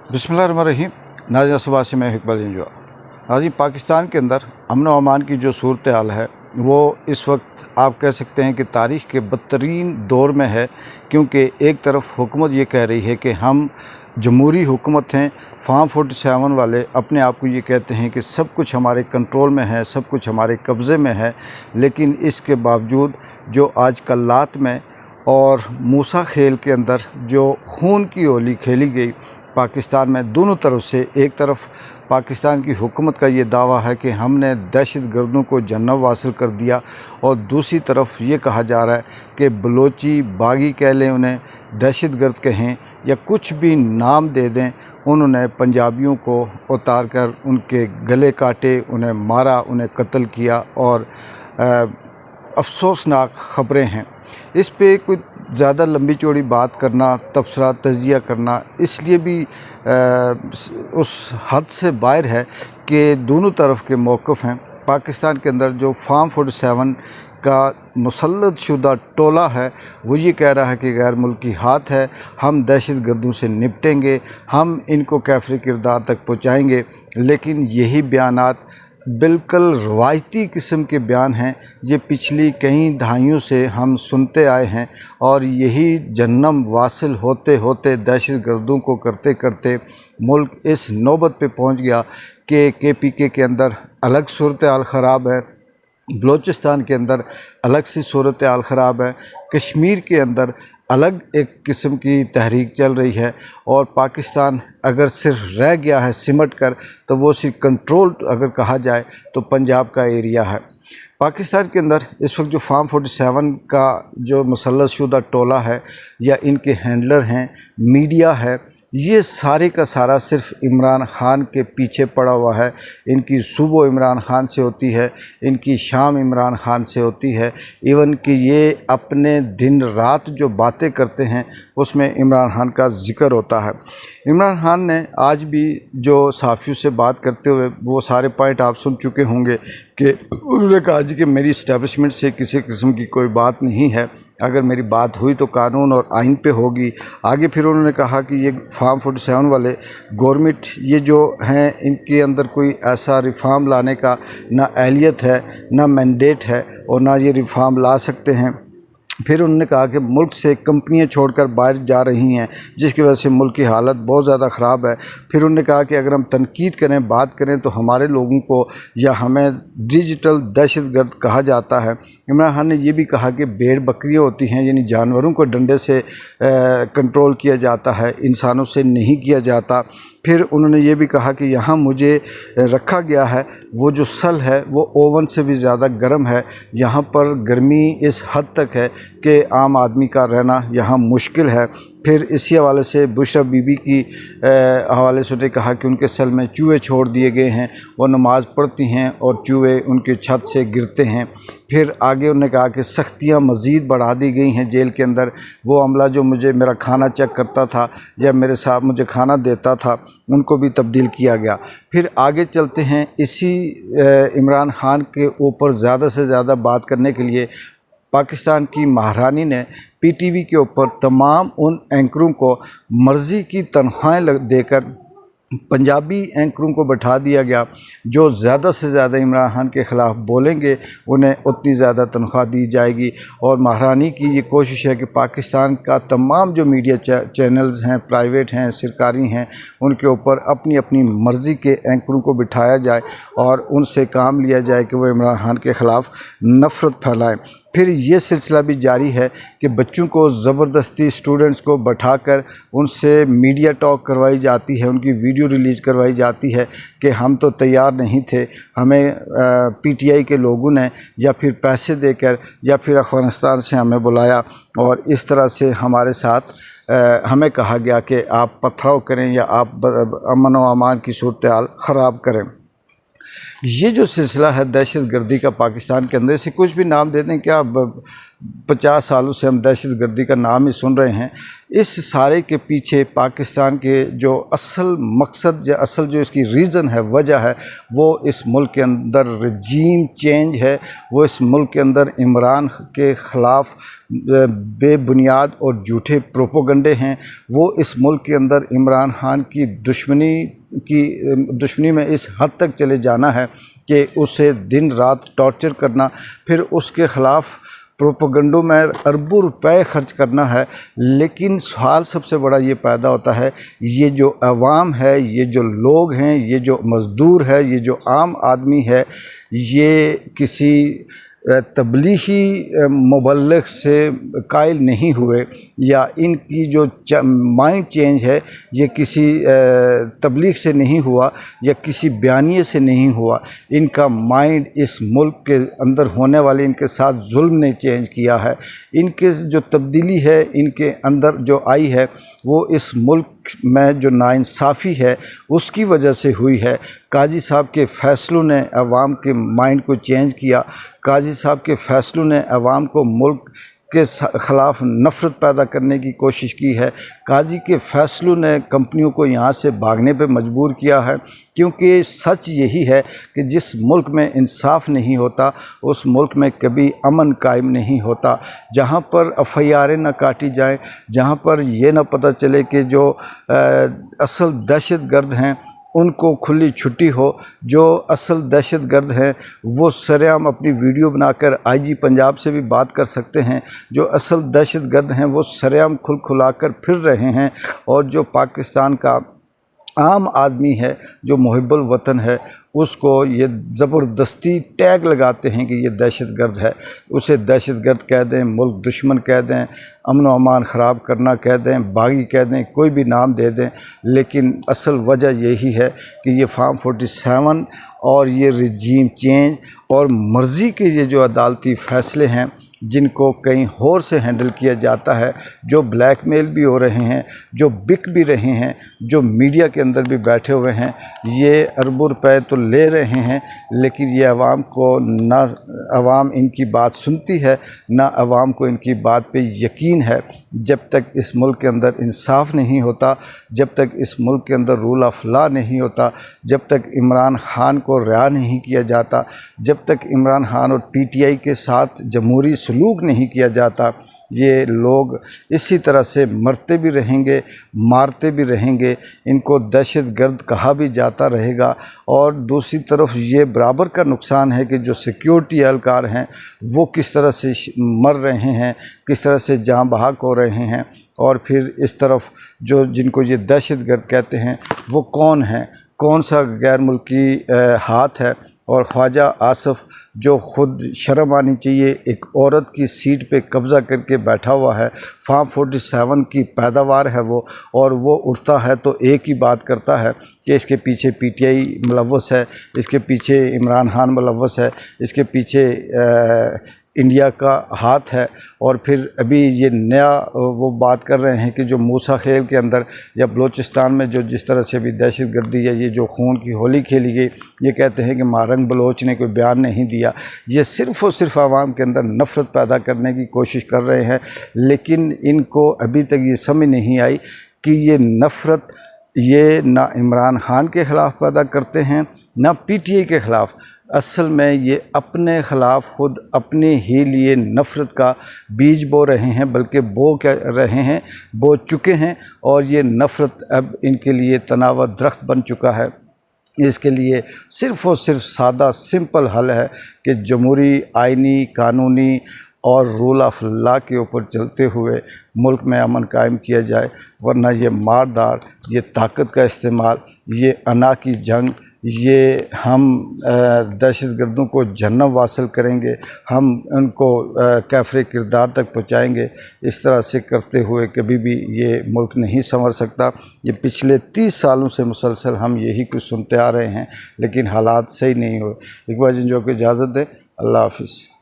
बिस्मिल्लाहिर्रहमानिर्रहीम। नाज़रीन सुबह से मैं इकबाल इंजवा। नाज़रीन, पाकिस्तान के अंदर अमन व अमान की जो सूरत हाल है वो इस वक्त आप कह सकते हैं कि तारीख़ के बदतरीन दौर में है, क्योंकि एक तरफ हुकूमत ये कह रही है कि हम जमहूरी हुकूमत हैं, फार्म 47 वाले अपने आप को ये कहते हैं कि सब कुछ हमारे कंट्रोल में है, सब कुछ हमारे कब्ज़े में है, लेकिन इसके बावजूद जो आज कल्लात में और मूसा खेल के अंदर जो खून की होली खेली गई पाकिस्तान में, दोनों तरफ से, एक तरफ पाकिस्तान की हुकूमत का ये दावा है कि हमने दहशत गर्दों को जन्नत हासिल कर दिया, और दूसरी तरफ ये कहा जा रहा है कि बलोची बागी कह लें, उन्हें दहशत गर्द कहें या कुछ भी नाम दे दें, उन्होंने पंजाबियों को उतार कर उनके गले काटे, उन्हें मारा, उन्हें कत्ल किया। और अफसोसनाक ख़बरें हैं। इस पे कुछ ज़्यादा लंबी चौड़ी बात करना, तबसरा तजिया करना इसलिए भी उस हद से बाहर है कि दोनों तरफ के मौक़िफ़ हैं। पाकिस्तान के अंदर जो फार्म 47 का मुसल्लत शुदा टोला है वो ये कह रहा है कि गैर मुल्की हाथ है, हम दहशत गर्दों से निपटेंगे, हम इनको कैफ़र किरदार तक पहुँचाएँगे। लेकिन यही बयानात बिल्कुल रवायती किस्म के बयान हैं, ये पिछली कई दहाइयों से हम सुनते आए हैं, और यही जन्नम वासिल होते होते दहशत गर्दों को करते करते मुल्क इस नौबत पे पहुंच गया कि KPK के अंदर अलग सूरत हाल ख़राब है, बलूचिस्तान के अंदर अलग सी सूरत हाल ख़राब है, कश्मीर के अंदर अलग एक किस्म की तहरीक चल रही है, और पाकिस्तान अगर सिर्फ रह गया है सिमट कर तो वो सिर्फ कंट्रोल अगर कहा जाए तो पंजाब का एरिया है। पाकिस्तान के अंदर इस वक्त जो फार्म 47 का जो मुसल्लत शुदा टोला है या इनके हैंडलर हैं, मीडिया है, ये सारे का सारा सिर्फ इमरान ख़ान के पीछे पड़ा हुआ है। इनकी सुबह इमरान ख़ान से होती है, इनकी शाम इमरान ख़ान से होती है, इवन कि ये अपने दिन रात जो बातें करते हैं उसमें इमरान ख़ान का ज़िक्र होता है। इमरान ख़ान ने आज भी जो सहाफ़ियों से बात करते हुए वो सारे पॉइंट आप सुन चुके होंगे कि उन्होंने कहा जी कि मेरी इस्टेब्लिशमेंट से किसी किस्म की कोई बात नहीं है, अगर मेरी बात हुई तो कानून और आइन पे होगी। आगे फिर उन्होंने कहा कि ये फार्म 47 वाले गवर्नमेंट ये जो हैं इनके अंदर कोई ऐसा रिफॉर्म लाने का ना अहलियत है, ना मैंडेट है, और ना ये रिफॉर्म ला सकते हैं। फिर उन्होंने कहा कि मुल्क से कंपनियां छोड़कर बाहर जा रही हैं, जिसकी वजह से मुल्क की हालत बहुत ज़्यादा ख़राब है। फिर उन्होंने कहा कि अगर हम तनकीद करें, बात करें तो हमारे लोगों को या हमें डिजिटल दहशतगर्द कहा जाता है। इमरान खान ने यह भी कहा कि भेड़ बकरियां होती हैं, यानी जानवरों को डंडे से कंट्रोल किया जाता है, इंसानों से नहीं किया जाता। फिर उन्होंने ये भी कहा कि यहाँ मुझे रखा गया है, वो जो सल है वो ओवन से भी ज़्यादा गर्म है, यहाँ पर गर्मी इस हद तक है कि आम आदमी का रहना यहाँ मुश्किल है। फिर इसी हवाले से बुशरा बीबी की हवाले से उन्होंने कहा कि उनके सेल में चूहे छोड़ दिए गए हैं, वो नमाज़ पढ़ती हैं और चूहे उनके छत से गिरते हैं। फिर आगे उन्होंने कहा कि सख्तियाँ मज़ीद बढ़ा दी गई हैं जेल के अंदर। वो अमला जो मुझे मेरा खाना चेक करता था या मेरे साथ मुझे खाना देता था, उनको भी तब्दील किया गया। फिर आगे चलते हैं, इसी इमरान खान के ऊपर ज़्यादा से ज़्यादा बात करने के लिए पाकिस्तान की महारानी ने PTV के ऊपर तमाम उन एंकरों को मर्ज़ी की तनख्वाहें देकर पंजाबी एंकरों को बैठा दिया गया, जो ज़्यादा से ज़्यादा इमरान खान के ख़िलाफ़ बोलेंगे उन्हें उतनी ज़्यादा तनख्वाह दी जाएगी। और महारानी की ये कोशिश है कि पाकिस्तान का तमाम जो मीडिया चैनल्स हैं, प्राइवेट हैं, सरकारी हैं, उनके ऊपर अपनी अपनी मर्ज़ी के एंकरों को बिठाया जाए और उनसे काम लिया जाए कि वो इमरान खान के ख़िलाफ़ नफ़रत फैलाएँ। फिर ये सिलसिला भी जारी है कि बच्चों को ज़बरदस्ती स्टूडेंट्स को बैठाकर उनसे मीडिया टॉक करवाई जाती है, उनकी वीडियो रिलीज़ करवाई जाती है कि हम तो तैयार नहीं थे, हमें PTI के लोगों ने या फिर पैसे देकर या फिर अफ़गानिस्तान से हमें बुलाया और इस तरह से हमारे साथ हमें कहा गया कि आप पथराव करें या आप अमन व अमान की सूरत हाल ख़राब करें। ये जो सिलसिला है दहशतगर्दी का पाकिस्तान के अंदर से कुछ भी नाम दे दें, क्या 50 सालों से हम दहशतगर्दी का नाम ही सुन रहे हैं। इस सारे के पीछे पाकिस्तान के जो असल मकसद या असल जो इसकी रीज़न है, वजह है, वो इस मुल्क के अंदर रजीम चेंज है। वो इस मुल्क के अंदर इमरान के ख़िलाफ़ बेबुनियाद और झूठे प्रोपोगंडे हैं। वो इस मुल्क के अंदर इमरान खान की दुश्मनी में इस हद तक चले जाना है कि उसे दिन रात टॉर्चर करना, फिर उसके ख़िलाफ़ प्रोपोगंडों में अरबों रुपए खर्च करना है। लेकिन सवाल सबसे बड़ा ये पैदा होता है, ये जो अवाम है, ये जो लोग हैं, ये जो मज़दूर है, ये जो आम आदमी है, ये किसी तबलीगी मुबल्लिग से कायल नहीं हुए, या इनकी जो माइंड चेंज है ये किसी तबलीग से नहीं हुआ या किसी बयानिए से नहीं हुआ। इनका माइंड इस मुल्क के अंदर होने वाले इनके साथ जुल्म ने चेंज किया है। इनके जो तब्दीली है इनके अंदर जो आई है वो इस मुल्क में जो नाइंसाफ़ी है उसकी वजह से हुई है। काजी साहब के फ़ैसलों ने अवाम के माइंड को चेंज किया। काजी साहब के फ़ैसलों ने अवाम को मुल्क के ख़िलाफ़ नफ़रत पैदा करने की कोशिश की है। काजी के फ़ैसलों ने कंपनियों को यहाँ से भागने पर मजबूर किया है, क्योंकि सच यही है कि जिस मुल्क में इंसाफ नहीं होता उस मुल्क में कभी अमन कायम नहीं होता। जहाँ पर एफआईआरें न काटी जाएं, जहाँ पर ये न पता चले कि जो असल दहशतगर्द हैं उनको खुली छुट्टी हो, जो असल दहशतगर्द हैं वो सरेआम अपनी वीडियो बनाकर आईजी पंजाब से भी बात कर सकते हैं। जो असल दहशतगर्द हैं वो सरेआम खुलाकर फिर रहे हैं, और जो पाकिस्तान का आम आदमी है, जो मुहिब्बुल वतन है, उसको ये ज़बरदस्ती टैग लगाते हैं कि ये दहशतगर्द है। उसे दहशतगर्द कह दें, मुल्क दुश्मन कह दें, अमन व अमान ख़राब करना कह दें, बागी कह दें, कोई भी नाम दे दें, लेकिन असल वजह यही है कि ये फार्म 47 और ये रजीम चेंज और मर्ज़ी के ये जो अदालती फ़ैसले हैं जिनको कहीं और से हैंडल किया जाता है, जो ब्लैकमेल भी हो रहे हैं, जो बिक भी रहे हैं, जो मीडिया के अंदर भी बैठे हुए हैं, ये अरबों रुपए तो ले रहे हैं, लेकिन ये अवाम को ना अवाम इनकी बात सुनती है, ना अवाम को इनकी बात पे यकीन है। जब तक इस मुल्क के अंदर इंसाफ नहीं होता, जब तक इस मुल्क के अंदर रूल ऑफ लॉ नहीं होता, जब तक इमरान खान को रिहा नहीं किया जाता, जब तक इमरान खान और पीटीआई के साथ जमहूरी सलूक नहीं किया जाता, ये लोग इसी तरह से मरते भी रहेंगे, मारते भी रहेंगे। इनको दहशतगर्द कहा भी जाता रहेगा। और दूसरी तरफ ये बराबर का नुकसान है कि जो सिक्योरिटी एहलकार हैं वो किस तरह से मर रहे हैं, किस तरह से जाँ बहक हो रहे हैं। और फिर इस तरफ जो जिनको ये दहशतगर्द कहते हैं वो कौन हैं, कौन सा गैर मुल्की हाथ है। और ख्वाजा आसिफ जो ख़ुद शर्म आनी चाहिए, एक औरत की सीट पे कब्ज़ा करके बैठा हुआ है, फार्म 47 की पैदावार है वो, और वो उठता है तो एक ही बात करता है कि इसके पीछे पीटीआई मुलव्वस है, इसके पीछे इमरान खान मुलव्वस है, इसके पीछे इंडिया का हाथ है। और फिर अभी ये नया वो बात कर रहे हैं कि जो मूसा खेल के अंदर या बलूचिस्तान में जो जिस तरह से अभी दहशतगर्दी है, ये जो खून की होली खेली गई, ये कहते हैं कि मारंग बलोच ने कोई बयान नहीं दिया। ये सिर्फ़ और सिर्फ आवाम के अंदर नफ़रत पैदा करने की कोशिश कर रहे हैं। लेकिन इनको अभी तक ये समझ नहीं आई कि ये नफ़रत ये ना इमरान खान के ख़िलाफ़ पैदा करते हैं, ना पीटीआई के ख़िलाफ़। असल में ये अपने ख़िलाफ़ खुद अपने ही लिए नफ़रत का बीज बो रहे हैं, बल्कि बो क्या रहे हैं, बो चुके हैं। और ये नफ़रत अब इनके लिए तनाव दरख्त बन चुका है। इसके लिए सिर्फ़ और सिर्फ सादा सिंपल हल है कि जमहूरी, आइनी, कानूनी और रूल ऑफ लॉ के ऊपर चलते हुए मुल्क में अमन कायम किया जाए। वरना ये मारदार, ये ताकत का इस्तेमाल, ये अना की जंग, ये हम दहशतगर्दों को जहन्नम वासिल करेंगे, हम उनको काफ़िर किरदार तक पहुँचाएँगे। इस तरह से करते हुए कभी भी ये मुल्क नहीं संवर सकता। ये पिछले 30 सालों से मुसलसल हम यही कुछ सुनते आ रहे हैं, लेकिन हालात सही नहीं हुए। इकबाल जिन जो को इजाज़त दें। अल्लाह हाफ़िज़।